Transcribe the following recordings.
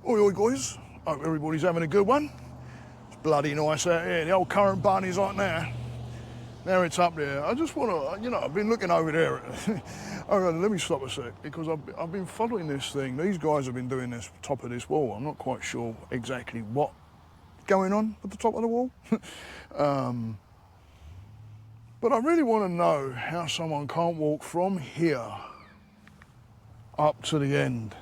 Oi, oi, guys. Hope everybody's having a good one. It's bloody nice out here. The old current bunny's like now. Now it's up there. I just want to, I've been looking over there. Let me stop a sec, because I've been following this thing. These guys have been doing this top of this wall. I'm not quite sure exactly what's going on at the top of the wall. But I really want to know how someone can't walk from here up to the end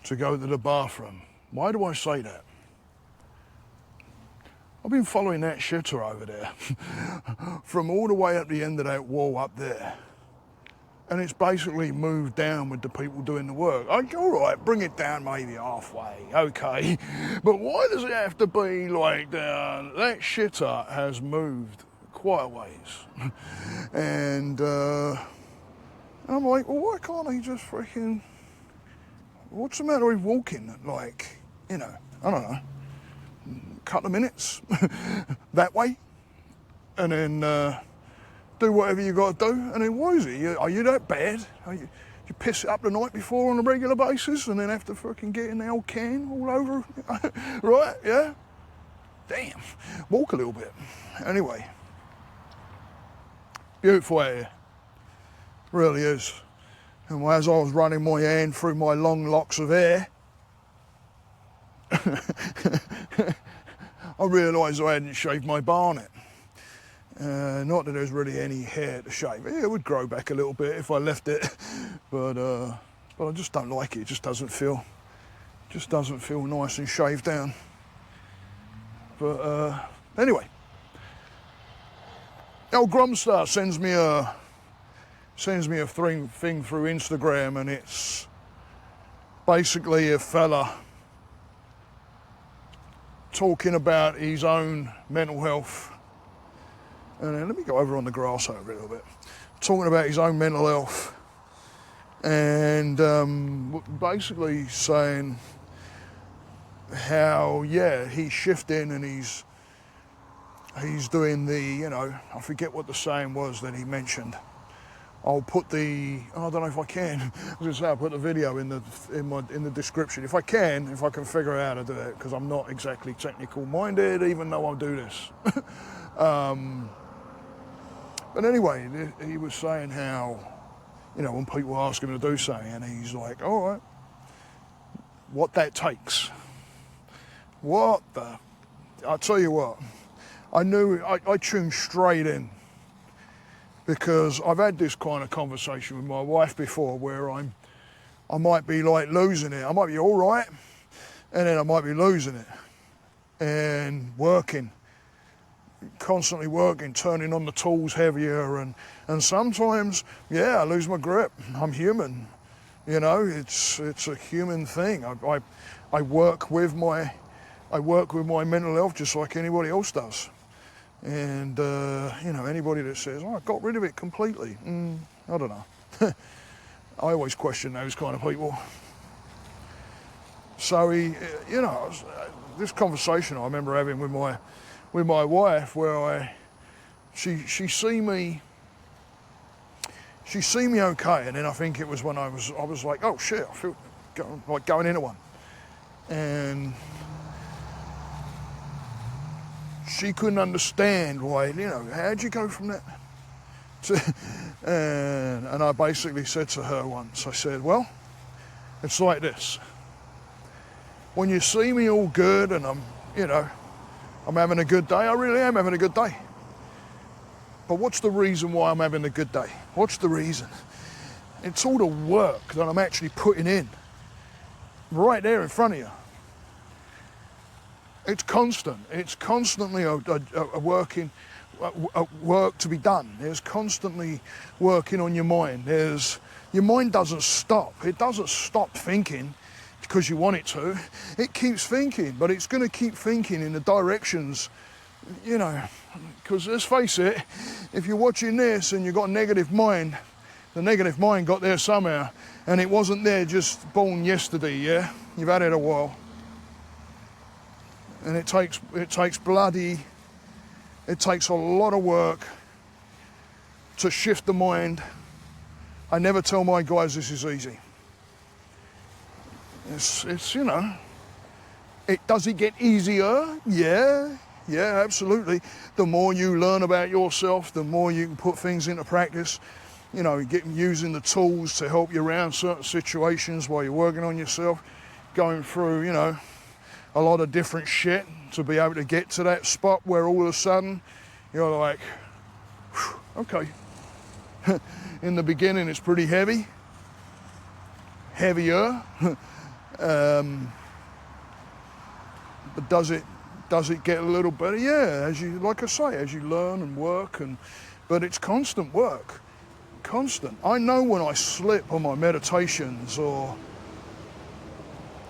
to go to the bathroom. Why do I say that? I've been following that shitter over there from all the way up the end of that wall up there. And it's basically moved down with the people doing the work. All right, bring it down maybe halfway, okay. But why does it have to be like that? That shitter has moved quite a ways. And I'm like, well, why can't he just freaking, what's the matter with walking? Like, I don't know, couple of minutes that way, and then do whatever you got to do. And then what is it? Are you that bad? You piss it up the night before on a regular basis and then have to fucking get in the old can all over? Right, yeah? Damn, walk a little bit. Anyway, beautiful out here, really is. And as I was running my hand through my long locks of hair, I realised I hadn't shaved my barnet. Not that there's really any hair to shave. It would grow back a little bit if I left it, but I just don't like it. It just doesn't feel nice and shaved down. But anyway, old Grom star sends me a thing through Instagram, and it's basically a fella talking about his own mental health. And then let me go over on the grass over a little bit. Talking about his own mental health, and basically saying how, yeah, he's shifting and he's doing the, I forget what the saying was that he mentioned. I'll put I don't know if I can. I was going to say I'll put the video in the description. If I can figure out how to do it, because I'm not exactly technical minded, even though I do this. But anyway, he was saying how, when people ask him to do something, and he's like, all right, what that takes. I'll tell you what, I knew, I tuned straight in, because I've had this kind of conversation with my wife before, where I might be like losing it. I might be all right, and then I might be losing it, and constantly working, turning on the tools heavier, and sometimes, yeah, I lose my grip. I'm human, it's a human thing. I work with my mental health just like anybody else does. And anybody that says, I got rid of it completely, I don't know. I always question those kind of people. So this conversation I remember having with my wife, where she see me okay, and then I think it was when I was like, oh shit, I feel like going into one, and she couldn't understand why, how'd you go from that to, and I basically said to her once, I said, well, it's like this. When you see me all good and I'm having a good day, I really am having a good day. But what's the reason why I'm having a good day? What's the reason? It's all the work that I'm actually putting in, right there in front of you. It's constant. It's constantly a work to be done. There's constantly working on your mind. Your mind doesn't stop. It doesn't stop thinking because you want it to. It keeps thinking, but it's going to keep thinking in the directions, because let's face it, if you're watching this and you've got a negative mind, the negative mind got there somehow, and it wasn't there just born yesterday, yeah? You've had it a while. And it takes a lot of work to shift the mind. I never tell my guys this is easy. It's Does it get easier? Yeah, absolutely. The more you learn about yourself, the more you can put things into practice. You know, using the tools to help you around certain situations while you're working on yourself, going through, you know, a lot of different shit to be able to get to that spot where all of a sudden you're like, okay. In the beginning it's pretty heavier, but does it get a little better? Yeah, as you, like I say, as you learn and work, but it's constant work, constant. I know when I slip on my meditations or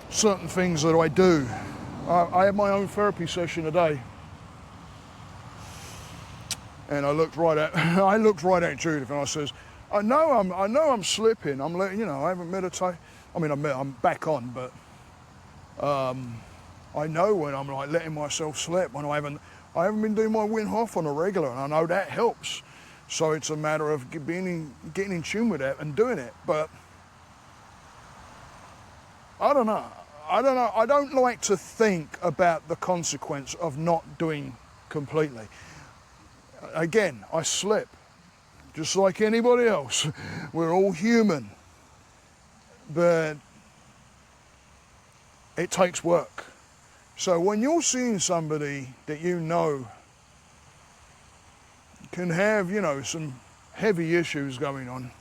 certain things that I do. I had my own therapy session today, and I looked right at Judith and I says, I know I'm slipping. I haven't meditated. I mean, I'm back on, but I know when I'm like letting myself slip, when I haven't been doing my Wim Hof on a regular, and I know that helps. So it's a matter of getting in tune with that and doing it. But I don't know. I don't like to think about the consequence of not doing completely. Again, I slip, just like anybody else. We're all human, but it takes work. So when you're seeing somebody that you know can have, you know, some heavy issues going on,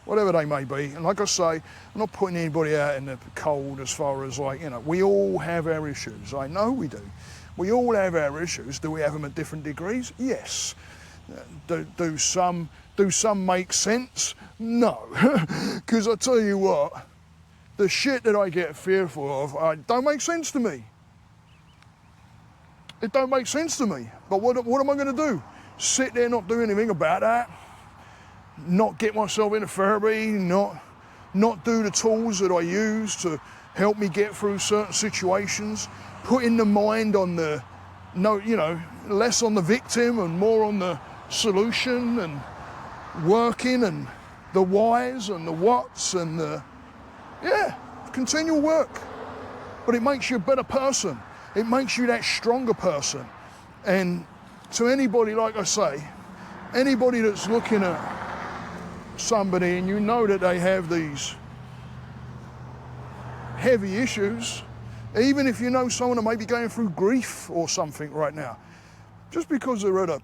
whatever they may be, and like I say, I'm not putting anybody out in the cold as far as, like, you know, we all have our issues. I know we do. We all have our issues. Do we have them at different degrees? Yes. Do some make sense? No. Because I tell you what, the shit that I get fearful of don't make sense to me. It don't make sense to me. But what am I going to do? Sit there, not do anything about that? Not get myself into therapy? Not do the tools that I use to help me get through certain situations? Putting the mind on less on the victim and more on the solution, and working and the whys and the whats and continual work. But it makes you a better person. It makes you that stronger person. And to anybody, like I say, anybody that's looking at somebody and you know that they have these heavy issues, even if you know someone that may be going through grief or something right now, just because they're at a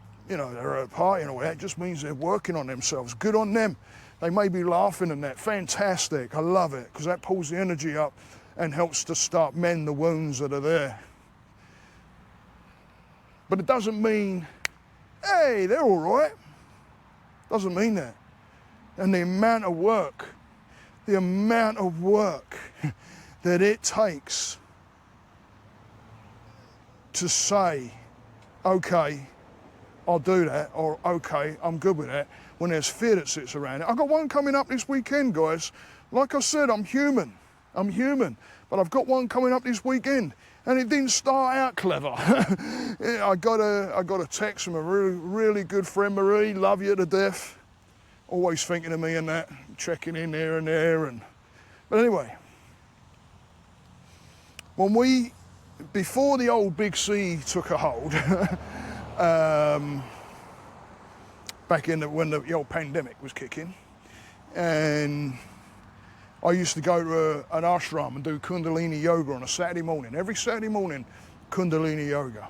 party and all that, just means they're working on themselves. Good on them. They may be laughing and that. Fantastic. I love it, because that pulls the energy up and helps to start mend the wounds that are there. But it doesn't mean, hey, they're all right. Doesn't mean that. And the amount of work that it takes to say, okay, I'll do that, or okay, I'm good with that, when there's fear that sits around it. I've got one coming up this weekend, guys. Like I said, I'm human, but I've got one coming up this weekend, and it didn't start out clever. I got a text from a really good friend, Marie, love you to death, always thinking of me and that, checking in there and there. But anyway, before the old Big C took a hold, back when the old pandemic was kicking, and I used to go to an ashram and do Kundalini yoga on a Saturday morning. Every Saturday morning, Kundalini yoga.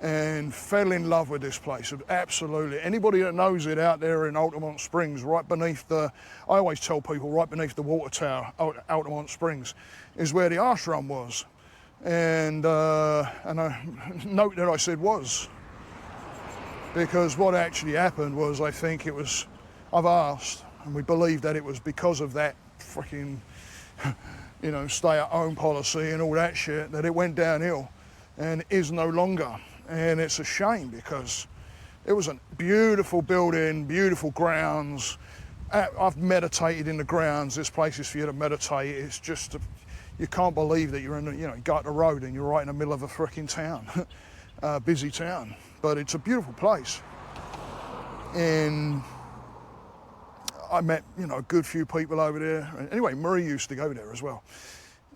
And fell in love with this place, absolutely. Anybody that knows it out there in Altamont Springs, right beneath I always tell people, right beneath the water tower, Altamont Springs, is where the ashram was. And I note that I said was, because what actually happened was, I think it was, I've asked, and we believe that it was because of that freaking, stay-at-home policy and all that shit, that it went downhill and is no longer. And it's a shame, because it was a beautiful building, beautiful grounds. I've meditated in the grounds. This place is for you to meditate. It's just, you can't believe that you're in, you go up the road and you're right in the middle of a freaking town, busy town. But it's a beautiful place. And I met, a good few people over there. And anyway, Marie used to go there as well.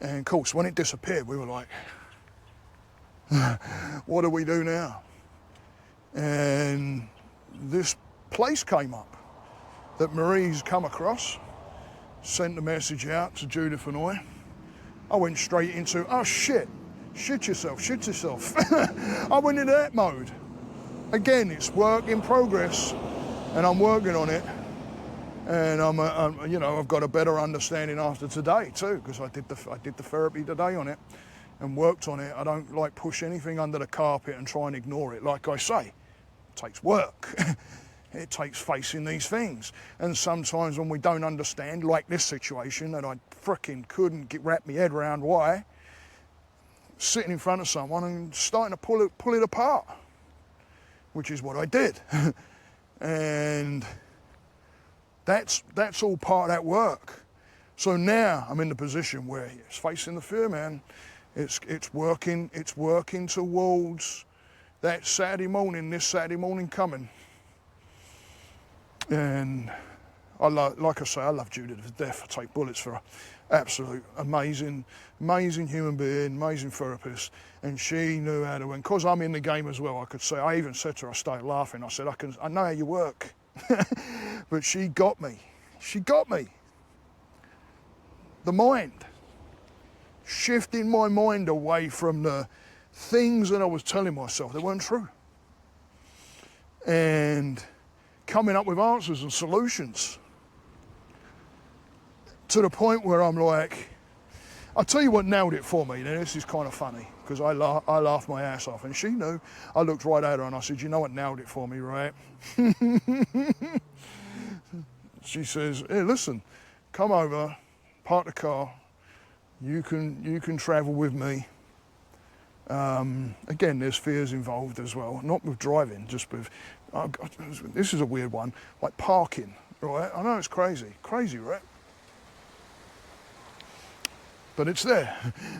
And of course, when it disappeared, we were like, What do we do now? And this place came up that Marie's come across, sent the message out to Judith and I. I went straight into, oh shit yourself. I went into that mode. Again, it's work in progress, and I'm working on it. And I've got a better understanding after today too, because I did the therapy today on it and worked on it. I don't like push anything under the carpet and try and ignore it. Like I say, it takes work. It takes facing these things. And sometimes when we don't understand, like this situation that I fricking couldn't wrap my head around why, sitting in front of someone and starting to pull it apart, which is what I did. And that's all part of that work. So now I'm in the position where it's facing the fear, man. It's working towards that Saturday morning, this Saturday morning coming. And like I say, I love Judith to death. I take bullets for her. Absolute amazing human being, amazing therapist. And she knew how to, and because I'm in the game as well, I could say, I even said to her, I started laughing. I said, I know how you work. But she got me. The mind. Shifting my mind away from the things that I was telling myself that weren't true. And coming up with answers and solutions. To the point where I'm like, I'll tell you what nailed it for me. Now this is kind of funny, because I laughed my ass off, and she knew. I looked right at her and I said, you know what nailed it for me, right? She says, hey, listen, come over, park the car, you can travel with me. Again, there's fears involved as well, not with driving, just with, this is a weird one, like parking, right? I know it's crazy, right? But it's there.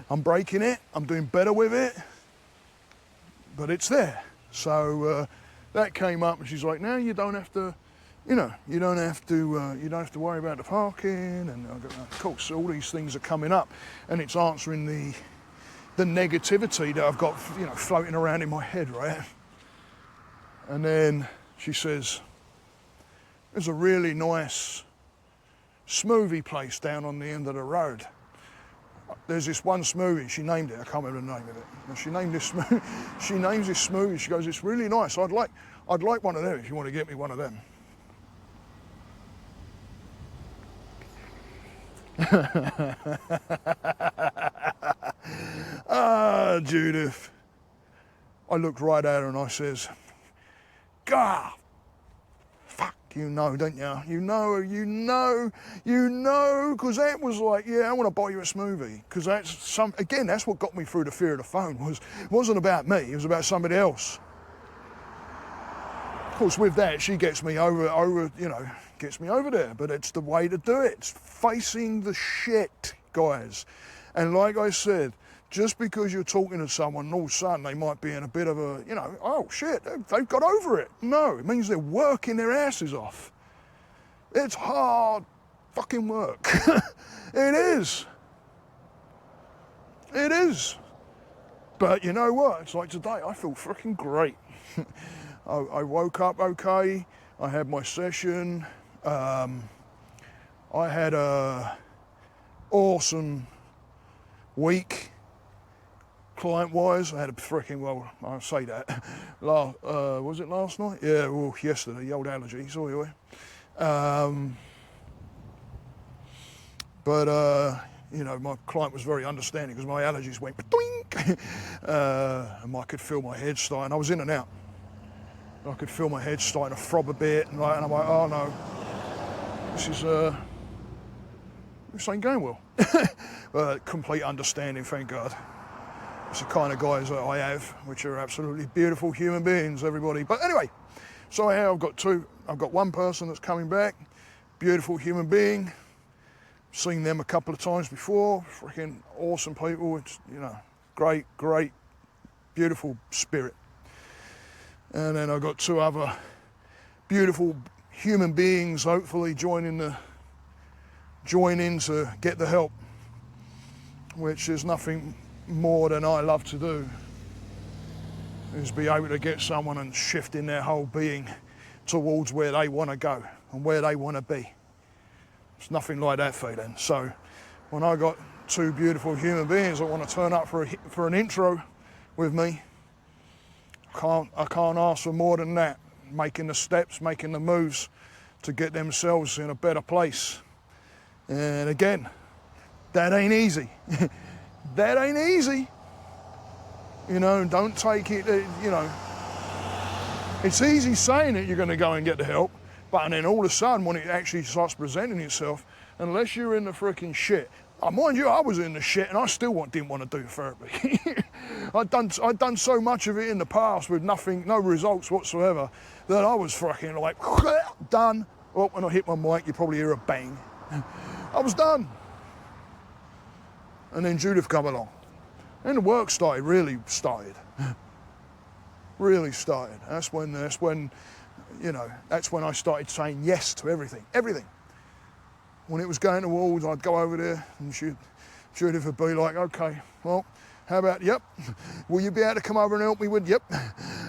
I'm breaking it, I'm doing better with it, but it's there. So that came up, and she's like, now you don't have to, you don't have to worry about the parking. And I go, of course, all these things are coming up, and it's answering the negativity that I've got, floating around in my head, right? And then she says, there's a really nice smoothie place down on the end of the road. There's this one smoothie, she named it, I can't remember the name of it. And she names this smoothie, she goes, it's really nice, I'd like one of them if you want to get me one of them. Judith. I looked right at her and I says, God, fuck, you know, don't you? You know, because that was like, yeah, I want to buy you a smoothie. Because that's what got me through the fear of the phone. It wasn't about me, it was about somebody else. Of course, with that, she gets me over there, but it's the way to do it. It's facing the shit, guys. And like I said, just because you're talking to someone, all of a sudden they might be in a bit of a, oh shit, they've got over it. No, it means they're working their asses off. It's hard fucking work. It is. But you know what? It's like today, I feel freaking great. I woke up okay. I had my session. I had a awesome week. Client-wise, I had a freaking, well, I'll say that. Was it last night? Yeah, well, yesterday, the old allergies, anyway. My client was very understanding because my allergies went doink, and I could feel my head starting. I was in and out. I could feel my head starting to throb a bit, and I'm like, oh no, this ain't going well. Complete understanding, thank God. It's the kind of guys that I have, which are absolutely beautiful human beings, everybody. But anyway, so I've got one person that's coming back, beautiful human being. Seen them a couple of times before, freaking awesome people. It's, great, beautiful spirit. And then I've got two other beautiful human beings, hopefully join in to get the help, which is nothing more than I love to do. is be able to get someone and shifting their whole being towards where they want to go and where they want to be. It's nothing like that feeling. So when I got two beautiful human beings that want to turn up for an intro with me, I can't ask for more than that. Making the steps, making the moves to get themselves in a better place. And again, that ain't easy. That ain't easy. You know, don't take it, you know, it's easy saying that you're going to go and get the help, but then all of a sudden when it actually starts presenting itself, unless you're in the freaking shit, mind you, I was in the shit and I still didn't want to do therapy. I'd done so much of it in the past with no results whatsoever, that I was fucking like, done. Oh, when I hit my mic, you probably hear a bang. I was done. And then Judith come along. And the work really started. Really started. That's when, you know, that's when I started saying yes to everything. Everything. When it was going to walls, I'd go over there and Judith would be like, okay, well, how about, yep. Will you be able to come over and help me with, yep.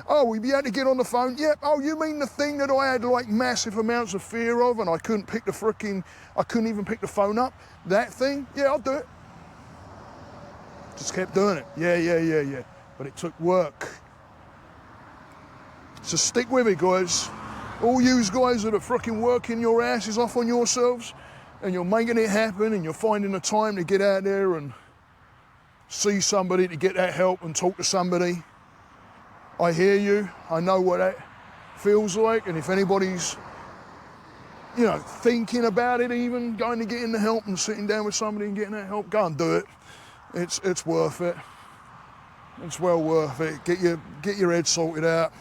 Oh, will you be able to get on the phone? Yep. Oh, you mean the thing that I had like massive amounts of fear of and I couldn't even pick the phone up? That thing? Yeah, I'll do it. Just kept doing it. Yeah. But it took work. So stick with it, guys. All you guys that are fucking working your asses off on yourselves and you're making it happen and you're finding the time to get out there and see somebody, to get that help and talk to somebody. I hear you. I know what that feels like. And if anybody's, you know, thinking about it, even going to getting the help and sitting down with somebody and getting that help, go and do it. It's worth it. It's well worth it. Get your head sorted out.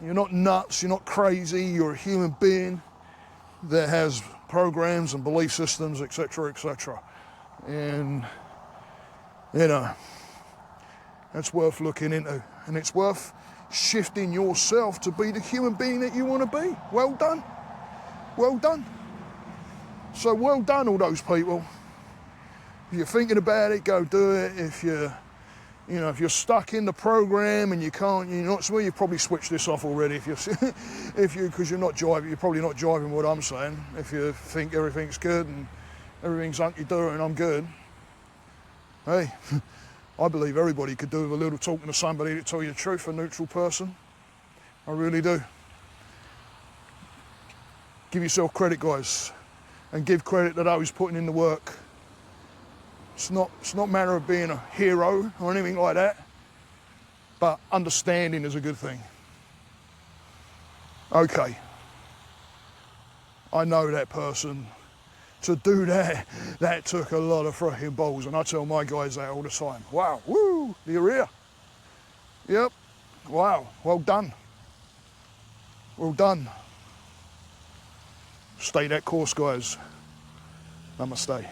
You're not nuts. You're not crazy. You're a human being that has programs and belief systems, etc., etc. And you know, that's worth looking into, and it's worth shifting yourself to be the human being that you want to be. Well done. Well done. So well done, all those people. If you're thinking about it, go do it. If you're stuck in the program and you're not, well, you've probably switched this off already. Because you're not jiving, you're probably not jiving what I'm saying. If you think everything's good and everything's hunky-dory and I'm good, hey, I believe everybody could do with a little talking to somebody to tell you the truth, a neutral person. I really do. Give yourself credit, guys, and give credit to those putting in the work. It's not a matter of being a hero or anything like that, but understanding is a good thing. Okay, I know that person. To do that took a lot of fucking balls, and I tell my guys that all the time. Wow, woo, you're here. Yep, wow, well done. Well done. Stay that course, guys. Namaste.